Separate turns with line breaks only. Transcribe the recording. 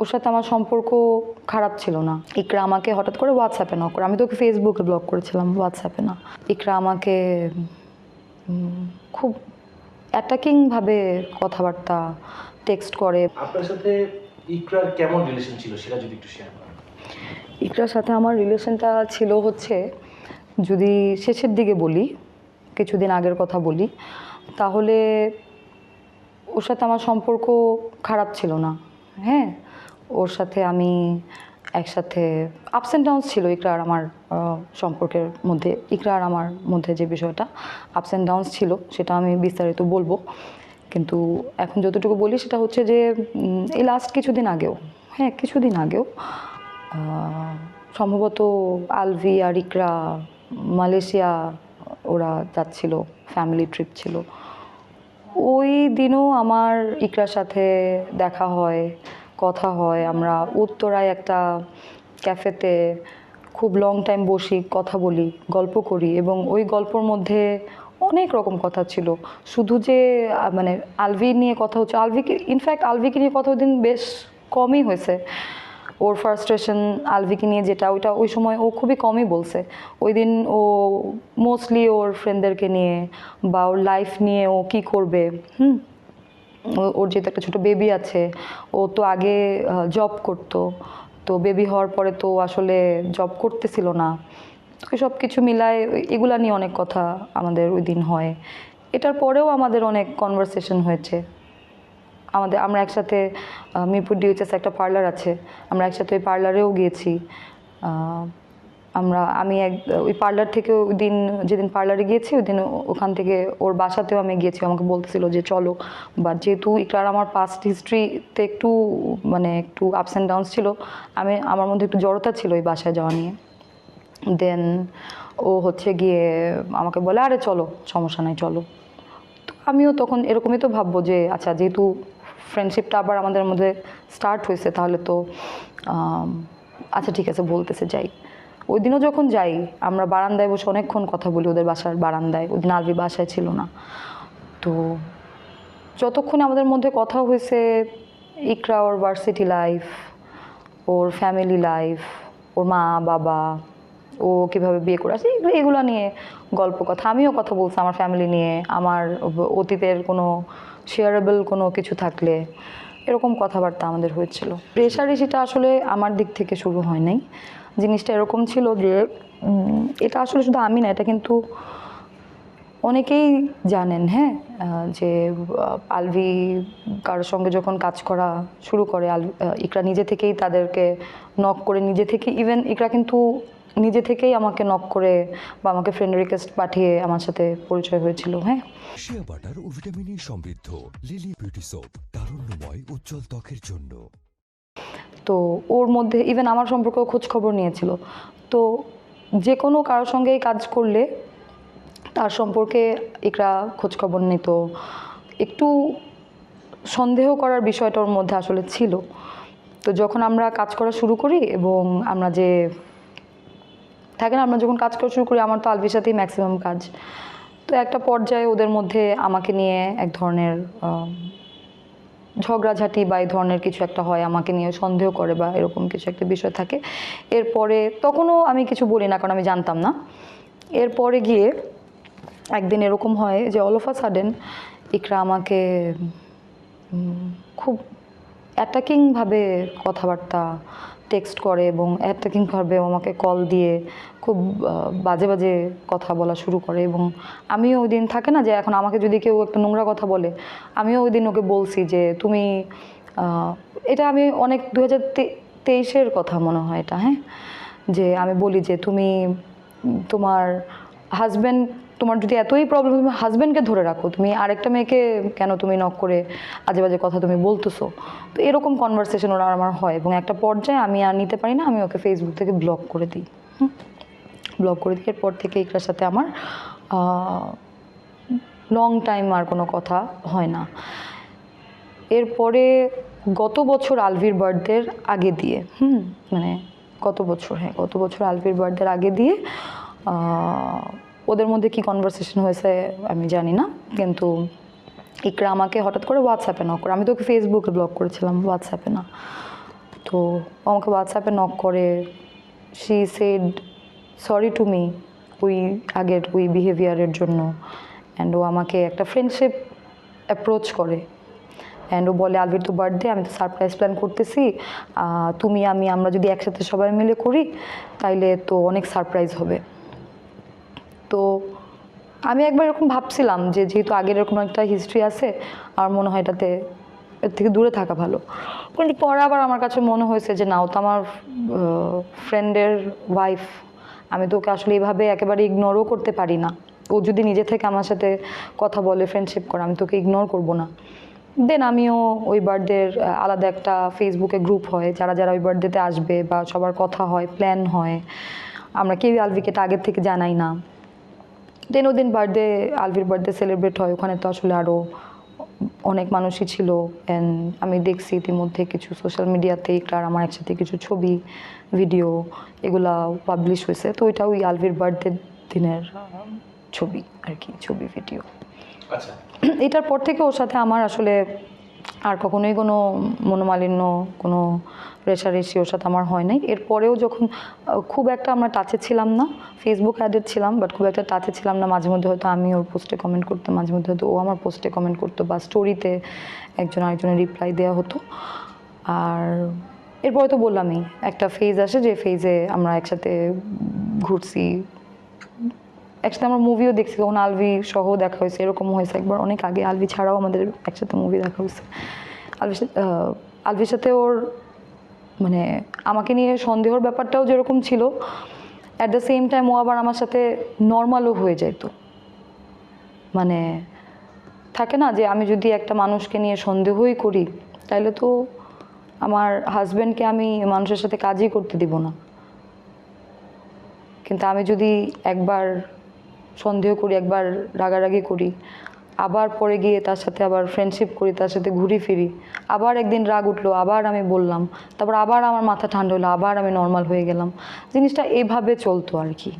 ওর সাথে আমার সম্পর্ক খারাপ ছিল না। ইকরা আমাকে হঠাৎ করে হোয়াটসঅ্যাপে নক করে, আমি তো ওকে ফেসবুকে ব্লক করেছিলাম, হোয়াটসঅ্যাপে না। ইকরা আমাকে খুব অ্যাটাকিংভাবে কথাবার্তা টেক্সট করে।
আপনার সাথে ইকরার কেমন রিলেশন ছিল সেটা যদি একটু শেয়ার করেন।
ইকরার সাথে আমার রিলেশনটা ছিল হচ্ছে, যদি শেষের দিকে বলি, কিছুদিন আগের কথা বলি, তাহলে ওর সাথে আমার সম্পর্ক খারাপ ছিল না। হ্যাঁ, ওর সাথে আমি একসাথে আপস অ্যান্ড ডাউনস ছিল ইকরা আর আমার সম্পর্কের মধ্যে। ইকরা আর আমার মধ্যে যে বিষয়টা আপস অ্যান্ড ডাউনস ছিল সেটা আমি বিস্তারিত বলবো, কিন্তু এখন যতটুকু বলি সেটা হচ্ছে যে এই লাস্ট কিছুদিন আগেও, হ্যাঁ কিছুদিন আগেও সম্ভবত আলভি আর ইকরা মালয়েশিয়া ওরা যাচ্ছিল, ফ্যামিলি ট্রিপ ছিল। ওই দিনও আমার ইকরার সাথে দেখা হয়, কথা হয়। আমরা উত্তরায় একটা ক্যাফেতে খুব লং টাইম বসি, কথা বলি, গল্প করি, এবং ওই গল্পর মধ্যে অনেক রকম কথা ছিল। শুধু যে মানে আলভি নিয়ে কথা হচ্ছে, ইনফ্যাক্ট আলভিকে নিয়ে কথা ওই দিন বেশ কমই হয়েছে। ওর ফ্রাস্ট্রেশন আলভিকে নিয়ে যেটা, ওই সময় ও খুবই কমই বলছে। ওই দিন ও মোস্টলি ওর ফ্রেন্ডদেরকে নিয়ে বা ওর লাইফ নিয়ে ও কী করবে, ওর যেহেতু একটা ছোটো বেবি আছে, ও তো আগে জব করতো, তো বেবি হওয়ার পরে তো আসলে জব করতেছিল না। ওই সব কিছু মিলায় এগুলা নিয়ে অনেক কথা আমাদের ওই দিন হয়। এটার পরেও আমাদের অনেক কনভারসেশন হয়েছে। আমরা একসাথে মিরপুর ডিএইচএস একটা পার্লার আছে, আমরা একসাথে ওই পার্লারেও গিয়েছি। আমি ওই পার্লার থেকে ওই দিন যেদিন পার্লারে গিয়েছি ওই দিন ওখান থেকে ওর বাসাতেও আমি গিয়েছি। আমাকে বলতেছিল যে চলো, বাট যেহেতু ইকরার আমার পাস্ট হিস্ট্রিতে একটু আপস অ্যান্ড ডাউনস ছিল, আমার মধ্যে একটু জড়তা ছিল এই বাসায় যাওয়া নিয়ে। দেন ও হচ্ছে গিয়ে আমাকে বলে আরে চলো, সমস্যা নাই চলো। তো আমিও তখন এরকমই তো ভাববো যে আচ্ছা, যেহেতু ফ্রেন্ডশিপটা আবার আমাদের মধ্যে স্টার্ট হয়েছে, তাহলে তো আচ্ছা ঠিক আছে বলতেছে যাই। ওই দিনও যখন যাই, আমরা বারান্দায় বসে অনেকক্ষণ কথা বলি, ওদের বাসার বারান্দায়। ওই দিন আলভি বাসায় ছিল না। তো যতক্ষণ আমাদের মধ্যে কথা হয়েছে, ইকরা ওর ভার্সিটি লাইফ, ওর ফ্যামিলি লাইফ, ওর মা বাবা, ও কীভাবে বিয়ে করে আসে, এগুলো নিয়ে গল্প কথা। আমিও কথা বলছি আমার ফ্যামিলি নিয়ে, আমার অতীতের কোনো শেয়ারেবল কোনো কিছু থাকলে, এরকম কথাবার্তা আমাদের হয়েছিল। প্রেশারেসিটা আসলে আমার দিক থেকে শুরু হয় নাই। জিনিসটা এরকম ছিল যে এটা আসলে শুধু আমি না, এটা কিন্তু অনেকেই জানেন, হ্যাঁ, যে আলভি কারোর সঙ্গে যখন কাজ করা শুরু করে, ইকরা নিজে থেকেই তাদেরকে নক করে, নিজে থেকে ইভেন ইকরা কিন্তু নিজে থেকেই আমাকে নক করে বা আমাকে ফ্রেন্ড রিকোয়েস্ট পাঠিয়ে আমার সাথে পরিচয় হয়েছিল। হ্যাঁ,
শিয়া বাটার ও ভিটামিন ই সমৃদ্ধ লিলি বিউটি সোপ, তারুণ্যময় উজ্জ্বল ত্বকের জন্য।
তো ওর মধ্যে ইভেন আমার সম্পর্কে খোঁজ খবর নিয়েছিল। তো যে কোনো কারোর সঙ্গেই কাজ করলে তার সম্পর্কে ইকরা খোঁজখবর নিত। একটু সন্দেহ করার বিষয়টা ওর মধ্যে আসলে ছিল। তো যখন আমরা কাজ করা শুরু করি এবং আমরা যখন কাজ করা শুরু করি, আমার তো আলভির সাথেই ম্যাক্সিমাম কাজ। তো একটা পর্যায়ে ওদের মধ্যে আমাকে নিয়ে এক ধরনের ঝগড়াঝাঁটি বা এই ধরনের কিছু একটা হয়, আমাকে নিয়ে সন্দেহ করে বা এরকম কিছু একটা বিষয় থাকে। এরপরে তখনও আমি কিছু বলি না, কারণ আমি জানতাম না। এরপরে গিয়ে একদিন এরকম হয় যে অল অফ আ সাডেন ইকরা আমাকে খুব অ্যাটাকিংভাবে কথাবার্তা টেক্সট করে এবং অ্যাটাকিংভাবে আমাকে কল দিয়ে খুব বাজে বাজে কথা বলা শুরু করে। এবং আমিও ওই দিন থাকে না যে এখন আমাকে যদি কেউ একটা নোংরা কথা বলে, আমিও ওই দিন ওকে বলছি যে তুমি, এটা আমি অনেক 2023-এর কথা মনে হয় এটা, হ্যাঁ, যে আমি বলি যে তুমি তোমার যদি এতই প্রবলেম, তুমি হাজব্যান্ডকে ধরে রাখো, তুমি আরেকটা মেয়েকে কেন তুমি নক করে আজে বাজে কথা তুমি বলতেছো। তো এরকম কনভারসেশন ওরা আমার হয় এবং একটা পর্যায়ে আমি আর নিতে পারি না, আমি ওকে ফেসবুক থেকে ব্লক করে দিই। এরপর থেকে ইকরার সাথে আমার লং টাইম আর কোনো কথা হয় না। এরপরে গত বছর আলভির বার্থডের আগে দিয়ে গত বছর আলভির বার্থডের আগে দিয়ে ওদের মধ্যে কি কনভারসেশন হয়েছে আমি জানি না, কিন্তু ইকরা আমাকে হঠাৎ করে হোয়াটসঅ্যাপে নক করে, আমি তো ওকে ফেসবুকে ব্লক করেছিলাম, হোয়াটসঅ্যাপে না। তো ও আমাকে হোয়াটসঅ্যাপে নক করে, she said sorry to me ওই আগের ওই বিহেভিয়ারের জন্য। অ্যান্ড ও আমাকে একটা ফ্রেন্ডশিপ অ্যাপ্রোচ করে। অ্যান্ড ও বলে আলভির তো বার্থডে, আমি তো সারপ্রাইজ প্ল্যান করতেছি, তুমি আমরা যদি একসাথে সবাই মিলে করি তাইলে তো অনেক সারপ্রাইজ হবে। তো আমি একবার এরকম ভাবছিলাম যে যেহেতু আগের এরকম একটা হিস্ট্রি আছে, আমার মনে হয় এটাতে এর থেকে দূরে থাকা ভালো। কিন্তু পরে আবার আমার কাছে মনে হয়েছে যে না, ও তো আমার ফ্রেন্ডের ওয়াইফ, আমি তো ওকে আসলে এইভাবে একেবারে ইগনোরও করতে পারি না। ও যদি নিজে থেকে আমার সাথে কথা বলে, ফ্রেন্ডশিপ করে, আমি তোকে ইগনোর করব না। দেন আমিও ওই বার্থডের আলাদা একটা ফেসবুকে গ্রুপ হয়, যারা যারা ওই বার্থডেতে আসবে বা সবার কথা হয়, প্ল্যান হয়, আমরা কেউই আলভিকে এটা আগের থেকে জানাই না। দেন ওদিন আলভির বার্থডে সেলিব্রেট হয়, ওখানে তো আসলে আরও অনেক মানুষই ছিল। অ্যান্ড আমি দেখছি ইতিমধ্যে কিছু সোশ্যাল মিডিয়াতে ইকরার আমার একসাথে কিছু ছবি, ভিডিও এগুলা পাবলিশ হয়েছে। তো ওইটা ওই আলভির বার্থডে দিনের ছবি আর কি, ছবি ভিডিও।
আচ্ছা,
এটার পর থেকে ওর সাথে আমার আসলে আর কখনোই কোনো মনোমালিন্য, কোনো রেষারেষি ওর সাথে আমার হয় নাই। এরপরেও যখন খুব একটা আমরা টাচে ছিলাম না, ফেসবুক অ্যাডেড ছিলাম বাট খুব একটা টাচে ছিলাম না, মাঝে মধ্যে হয়তো আমি ওর পোস্টে কমেন্ট করতাম, মাঝে মধ্যে হয়তো ও আমার পোস্টে কমেন্ট করতো, বা স্টোরিতে একজন আরেকজনের রিপ্লাই দেওয়া হতো। আর এরপরে তো বললামই, একটা ফেজ আসে যে ফেজে আমরা একসাথে ঘুরছি, একসাথে আমরা মুভিও দেখছি, তখন আলভি সহ দেখা হয়েছে, এরকম হয়েছে একবার অনেক আগে। আলভি ছাড়াও আমাদের একসাথে মুভি দেখা হয়েছে। আলভির সাথে ওর মানে আমাকে নিয়ে সন্দেহর ব্যাপারটাও যেরকম ছিল, অ্যাট দ্য সেম টাইম ও আবার আমার সাথে নর্মালও হয়ে যেত। মানে থাকে না যে আমি যদি একটা মানুষকে নিয়ে সন্দেহই করি, তাহলে তো আমার হাজব্যান্ডকে আমি মানুষের সাথে কাজই করতে দিব না। কিন্তু আমি যদি একবার সন্দেহ করি, একবার রাগারাগি করি, আবার পরে গিয়ে তার সাথে আবার ফ্রেন্ডশিপ করি, তার সাথে ঘুরি ফিরি, আবার একদিন রাগ উঠলো, আবার আমি বললাম, তারপর আবার আমার মাথা ঠান্ডা হলো, আবার আমি নর্মাল হয়ে গেলাম, জিনিসটা এভাবে চলতো আর কি।